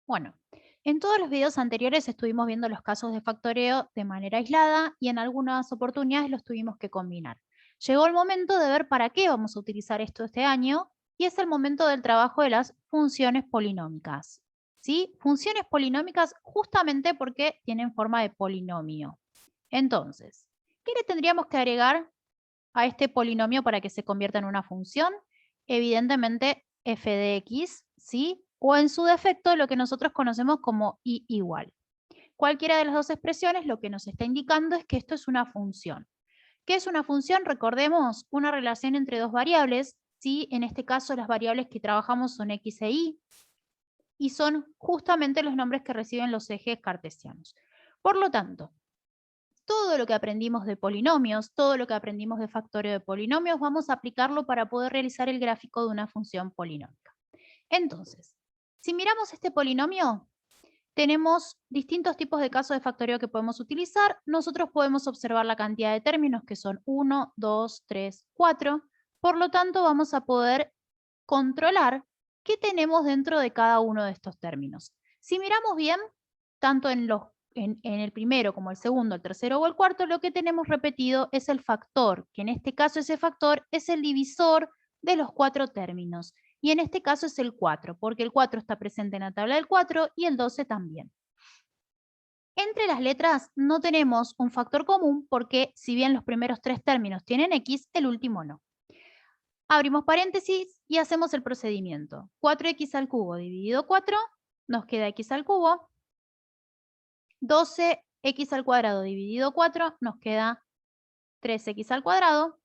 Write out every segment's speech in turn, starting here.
Bueno, en todos los videos anteriores estuvimos viendo los casos de factoreo de manera aislada y en algunas oportunidades los tuvimos que combinar. Llegó el momento de ver para qué vamos a utilizar esto este año y es el momento del trabajo de las funciones polinómicas. ¿Sí? Funciones polinómicas justamente porque tienen forma de polinomio. Entonces, ¿qué le tendríamos que agregar a este polinomio para que se convierta en una función? Evidentemente f de x, ¿sí? O en su defecto lo que nosotros conocemos como y igual. Cualquiera de las dos expresiones lo que nos está indicando es que esto es una función. ¿Qué es una función? Recordemos una relación entre dos variables, ¿sí? En este caso las variables que trabajamos son x e y son justamente los nombres que reciben los ejes cartesianos. Por lo tanto, todo lo que aprendimos de polinomios, todo lo que aprendimos de factoreo de polinomios, vamos a aplicarlo para poder realizar el gráfico de una función polinómica. Entonces, si miramos este polinomio, tenemos distintos tipos de casos de factoreo que podemos utilizar. Nosotros podemos observar la cantidad de términos que son 1, 2, 3, 4. Por lo tanto, vamos a poder controlar qué tenemos dentro de cada uno de estos términos. Si miramos bien, tanto en el primero como el segundo, el tercero o el cuarto, lo que tenemos repetido es el factor, que en este caso ese factor es el divisor de los 4 términos. Y en este caso es el 4, porque el 4 está presente en la tabla del 4 y el 12 también. Entre las letras no tenemos un factor común porque si bien los primeros 3 términos tienen x, el último no. Abrimos paréntesis y hacemos el procedimiento. 4x al cubo dividido 4 nos queda x al cubo. 12x al cuadrado dividido 4 nos queda 3x al cuadrado.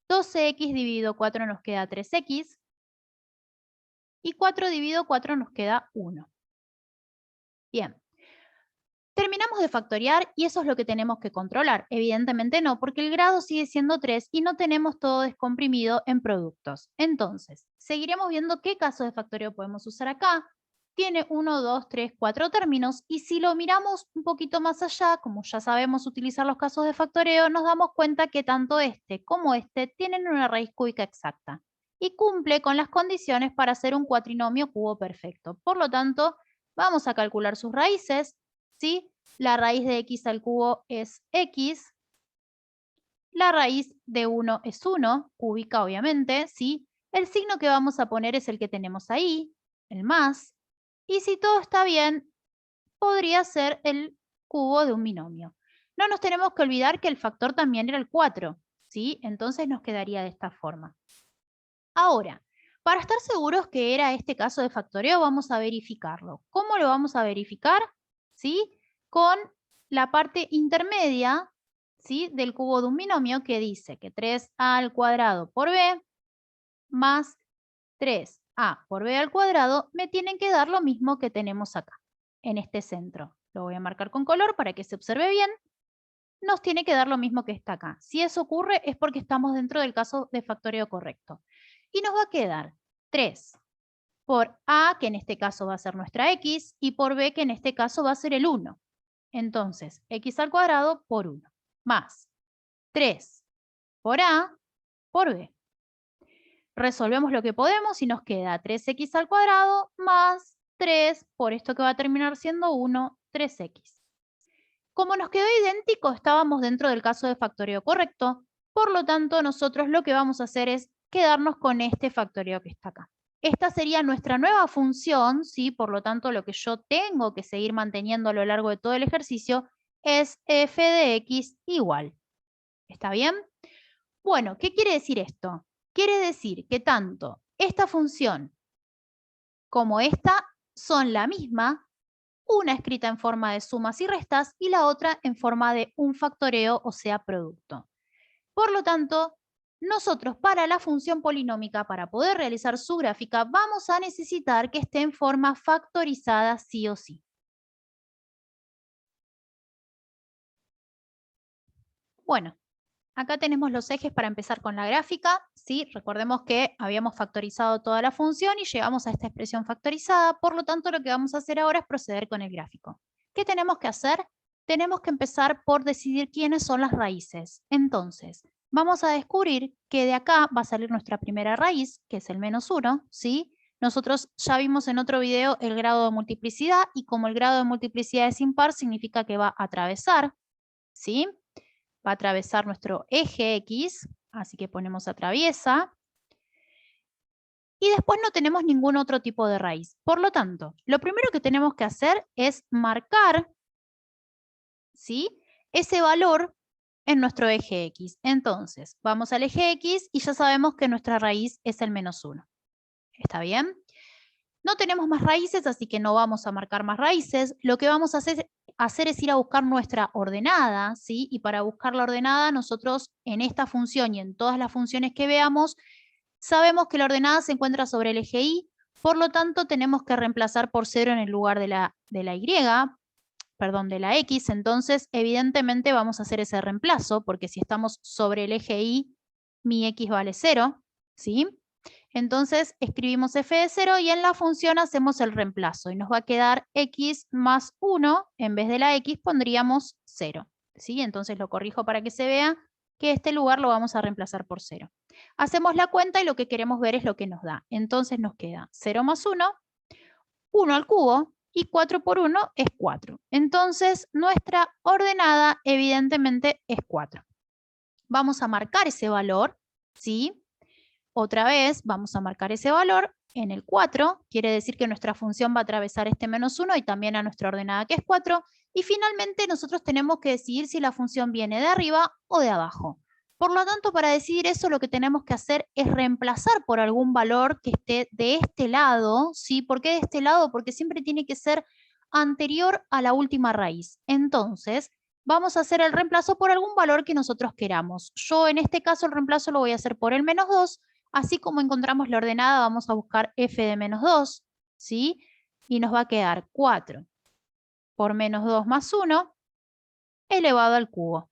12x dividido 4 nos queda 3x. Y 4 dividido 4 nos queda 1. Bien. Terminamos de factoriar y eso es lo que tenemos que controlar. Evidentemente no, porque el grado sigue siendo 3 y no tenemos todo descomprimido en productos. Entonces, seguiremos viendo qué caso de factoreo podemos usar acá. Tiene 1, 2, 3, 4 términos y si lo miramos un poquito más allá, como ya sabemos utilizar los casos de factoreo, nos damos cuenta que tanto este como este tienen una raíz cúbica exacta y cumple con las condiciones para hacer un cuatrinomio cubo perfecto. Por lo tanto, vamos a calcular sus raíces. ¿Sí? La raíz de x al cubo es x, la raíz de 1 es 1, cúbica obviamente, ¿sí? El signo que vamos a poner es el que tenemos ahí, el más, y si todo está bien, podría ser el cubo de un binomio. No nos tenemos que olvidar que el factor también era el 4, ¿sí? Entonces nos quedaría de esta forma. Ahora, para estar seguros que era este caso de factoreo, vamos a verificarlo. ¿Cómo lo vamos a verificar? ¿Sí? Con la parte intermedia, ¿sí?, del cubo de un binomio que dice que 3a al cuadrado por b más 3a por b al cuadrado me tienen que dar lo mismo que tenemos acá, en este centro. Lo voy a marcar con color para que se observe bien. Nos tiene que dar lo mismo que está acá. Si eso ocurre es porque estamos dentro del caso de factoreo correcto. Y nos va a quedar 3 por a, que en este caso va a ser nuestra x, y por b, que en este caso va a ser el 1. Entonces, x al cuadrado por 1, más 3 por a por b. Resolvemos lo que podemos y nos queda 3x al cuadrado más 3 por esto que va a terminar siendo 1, 3x. Como nos quedó idéntico, estábamos dentro del caso de factoreo correcto, por lo tanto, nosotros lo que vamos a hacer es quedarnos con este factoreo que está acá. Esta sería nuestra nueva función, ¿sí? Por lo tanto, lo que yo tengo que seguir manteniendo a lo largo de todo el ejercicio es f de x igual. ¿Está bien? Bueno, ¿qué quiere decir esto? Quiere decir que tanto esta función como esta son la misma, una escrita en forma de sumas y restas y la otra en forma de un factoreo, o sea, producto. Por lo tanto, nosotros para la función polinómica, para poder realizar su gráfica, vamos a necesitar que esté en forma factorizada sí o sí. Bueno, acá tenemos los ejes para empezar con la gráfica, ¿sí? Recordemos que habíamos factorizado toda la función y llegamos a esta expresión factorizada, por lo tanto lo que vamos a hacer ahora es proceder con el gráfico. ¿Qué tenemos que hacer? Tenemos que empezar por decidir quiénes son las raíces. Entonces, vamos a descubrir que de acá va a salir nuestra primera raíz, que es el -1, ¿sí? Nosotros ya vimos en otro video el grado de multiplicidad y como el grado de multiplicidad es impar, significa que va a atravesar, ¿sí? Va a atravesar nuestro eje X, así que ponemos atraviesa. Y después no tenemos ningún otro tipo de raíz. Por lo tanto, lo primero que tenemos que hacer es marcar, ¿sí?, ese valor en nuestro eje X. Entonces, vamos al eje X y ya sabemos que nuestra raíz es el -1. ¿Está bien? No tenemos más raíces, así que no vamos a marcar más raíces. Lo que vamos a hacer es ir a buscar nuestra ordenada, ¿sí? Y para buscar la ordenada, nosotros en esta función y en todas las funciones que veamos, sabemos que la ordenada se encuentra sobre el eje Y, por lo tanto tenemos que reemplazar por 0 en el lugar de la X, entonces evidentemente vamos a hacer ese reemplazo, porque si estamos sobre el eje Y, mi X vale 0, ¿sí? Entonces escribimos f de 0 y en la función hacemos el reemplazo y nos va a quedar x más 1, en vez de la x pondríamos 0, ¿sí? Entonces lo corrijo para que se vea que este lugar lo vamos a reemplazar por 0. Hacemos la cuenta y lo que queremos ver es lo que nos da. Entonces nos queda 0 más 1, 1 al cubo, y 4 por 1 es 4. Entonces nuestra ordenada evidentemente es 4. Vamos a marcar ese valor, ¿sí? Otra vez vamos a marcar ese valor en el 4, quiere decir que nuestra función va a atravesar este -1 y también a nuestra ordenada que es 4. Y finalmente nosotros tenemos que decidir si la función viene de arriba o de abajo. Por lo tanto, para decidir eso, lo que tenemos que hacer es reemplazar por algún valor que esté de este lado, ¿sí? ¿Por qué de este lado? Porque siempre tiene que ser anterior a la última raíz. Entonces, vamos a hacer el reemplazo por algún valor que nosotros queramos. Yo en este caso el reemplazo lo voy a hacer por el -2, así como encontramos la ordenada vamos a buscar f de -2, ¿sí? Y nos va a quedar 4 por -2 más 1 elevado al cubo.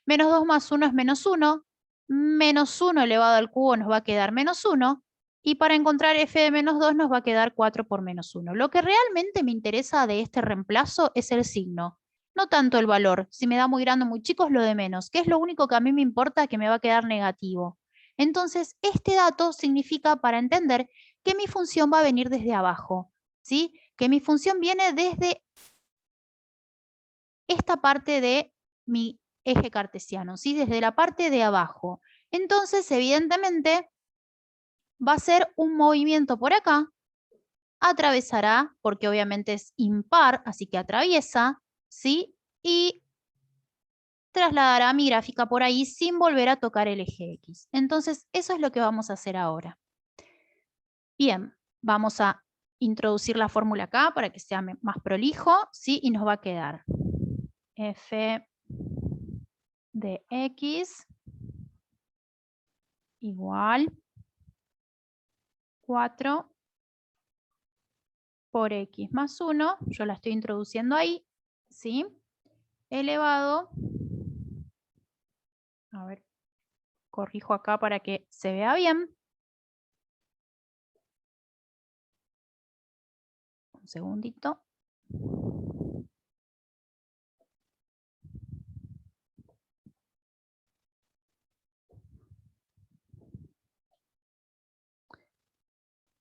-2 más 1 es -1, -1 elevado al cubo nos va a quedar -1, y para encontrar f de -2 nos va a quedar 4 por -1. Lo que realmente me interesa de este reemplazo es el signo, no tanto el valor. Si me da muy grande o muy chico es lo de menos, que es lo único que a mí me importa, que me va a quedar negativo. Entonces, este dato significa, para entender, que mi función va a venir desde abajo, ¿sí? Que mi función viene desde esta parte de mi eje cartesiano, ¿sí? Desde la parte de abajo. Entonces, evidentemente, va a ser un movimiento por acá, atravesará, porque obviamente es impar, así que atraviesa, ¿sí? Y trasladará mi gráfica por ahí sin volver a tocar el eje X. Entonces, eso es lo que vamos a hacer ahora. Bien, vamos a introducir la fórmula acá para que sea más prolijo, ¿sí? Y nos va a quedar f de x igual 4 por x más 1, yo la estoy introduciendo ahí, ¿sí? Elevado, a ver, corrijo acá para que se vea bien. Un segundito.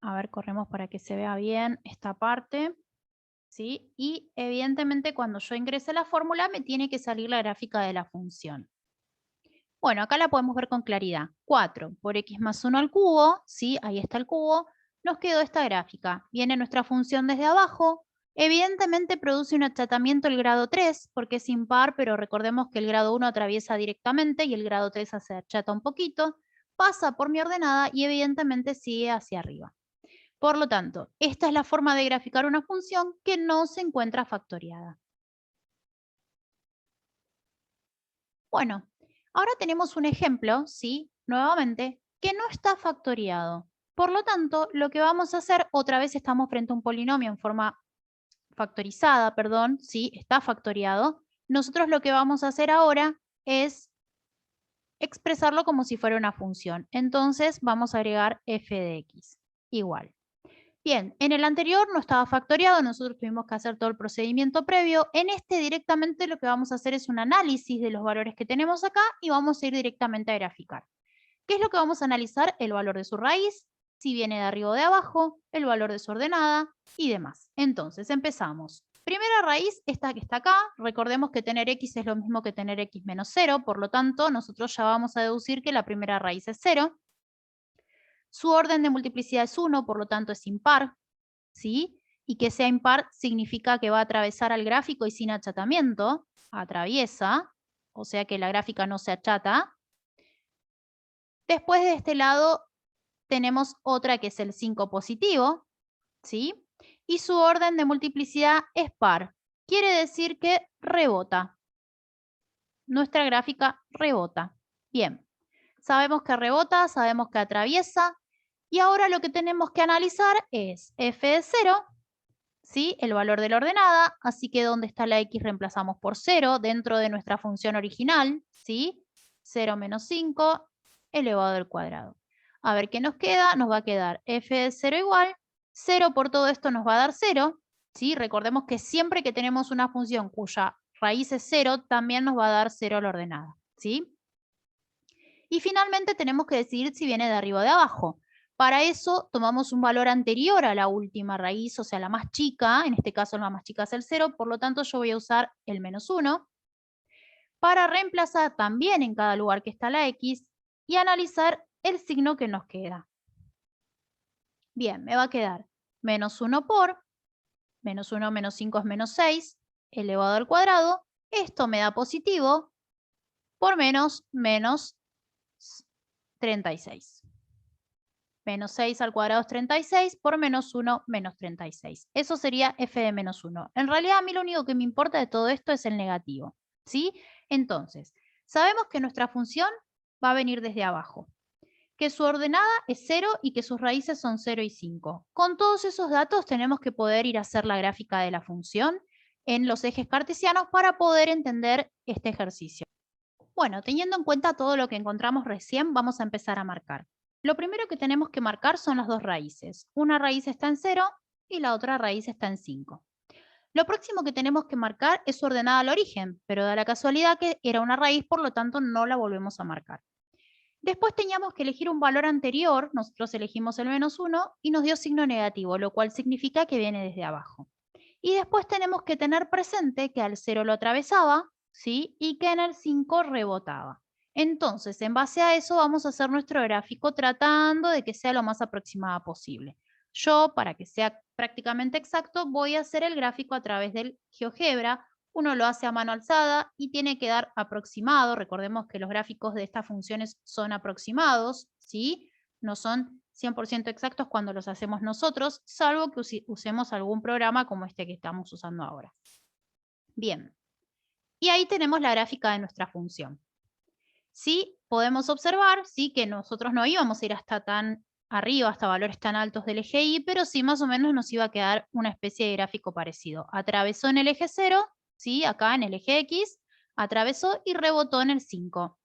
A ver, corremos para que se vea bien esta parte, ¿sí? Y evidentemente cuando yo ingrese la fórmula me tiene que salir la gráfica de la función. Bueno, acá la podemos ver con claridad. 4 por x más 1 al cubo, ¿sí? Ahí está el cubo. Nos quedó esta gráfica. Viene nuestra función desde abajo. Evidentemente produce un achatamiento el grado 3, porque es impar, pero recordemos que el grado 1 atraviesa directamente y el grado 3 se achata un poquito. Pasa por mi ordenada y evidentemente sigue hacia arriba. Por lo tanto, esta es la forma de graficar una función que no se encuentra factoriada. Bueno, ahora tenemos un ejemplo, ¿sí? Nuevamente, que no está factoriado. Por lo tanto, lo que vamos a hacer, otra vez estamos frente a un polinomio en forma factorizada, perdón, ¿sí? Está factoriado. Nosotros lo que vamos a hacer ahora es expresarlo como si fuera una función. Entonces, vamos a agregar f de x igual. Bien, en el anterior no estaba factoriado, nosotros tuvimos que hacer todo el procedimiento previo. En este directamente lo que vamos a hacer es un análisis de los valores que tenemos acá y vamos a ir directamente a graficar. ¿Qué es lo que vamos a analizar? El valor de su raíz, si viene de arriba o de abajo, el valor de su ordenada y demás. Entonces, empezamos. Primera raíz, esta que está acá. Recordemos que tener x es lo mismo que tener x menos 0, por lo tanto, nosotros ya vamos a deducir que la primera raíz es 0. Su orden de multiplicidad es 1, por lo tanto es impar, ¿sí? Y que sea impar significa que va a atravesar al gráfico y sin achatamiento, atraviesa, o sea que la gráfica no se achata. Después de este lado tenemos otra que es el 5 positivo, ¿sí? Y su orden de multiplicidad es par. Quiere decir que rebota. Nuestra gráfica rebota. Bien, sabemos que rebota, sabemos que atraviesa. Y ahora lo que tenemos que analizar es f de 0, ¿sí? El valor de la ordenada. Así que donde está la x reemplazamos por 0 dentro de nuestra función original, ¿sí? 0 menos 5 elevado al cuadrado. A ver qué nos queda. Nos va a quedar f de 0 igual. 0 por todo esto nos va a dar 0. ¿Sí? Recordemos que siempre que tenemos una función cuya raíz es 0, también nos va a dar 0 la ordenada. ¿Sí? Y finalmente tenemos que decidir si viene de arriba o de abajo. Para eso tomamos un valor anterior a la última raíz, o sea, la más chica. En este caso la más chica es el 0, por lo tanto yo voy a usar el menos 1 para reemplazar también en cada lugar que está la x y analizar el signo que nos queda. Bien, me va a quedar menos 1 por, menos 1 menos 5 es menos 6, elevado al cuadrado. Esto me da positivo por menos 36. Menos 6 al cuadrado es 36, por menos 1, menos 36. Eso sería f de menos 1. En realidad a mí lo único que me importa de todo esto es el negativo, ¿sí? Entonces, sabemos que nuestra función va a venir desde abajo, que su ordenada es 0 y que sus raíces son 0 y 5. Con todos esos datos tenemos que poder ir a hacer la gráfica de la función en los ejes cartesianos para poder entender este ejercicio. Bueno, teniendo en cuenta todo lo que encontramos recién, vamos a empezar a marcar. Lo primero que tenemos que marcar son las dos raíces. Una raíz está en 0 y la otra raíz está en 5. Lo próximo que tenemos que marcar es su ordenada al origen, pero da la casualidad que era una raíz, por lo tanto no la volvemos a marcar. Después teníamos que elegir un valor anterior, nosotros elegimos el menos 1 y nos dio signo negativo, lo cual significa que viene desde abajo. Y después tenemos que tener presente que al 0 lo atravesaba, ¿sí? Y que en el 5 rebotaba. Entonces, en base a eso vamos a hacer nuestro gráfico tratando de que sea lo más aproximada posible. Yo, para que sea prácticamente exacto, voy a hacer el gráfico a través del GeoGebra. Uno lo hace a mano alzada y tiene que dar aproximado. Recordemos que los gráficos de estas funciones son aproximados, ¿sí? No son 100% exactos cuando los hacemos nosotros, salvo que usemos algún programa como este que estamos usando ahora. Bien, y ahí tenemos la gráfica de nuestra función. Sí, podemos observar, sí, que nosotros no íbamos a ir hasta tan arriba, hasta valores tan altos del eje Y, pero sí más o menos nos iba a quedar una especie de gráfico parecido. Atravesó en el eje 0, ¿sí? Acá en el eje X, atravesó y rebotó en el 5.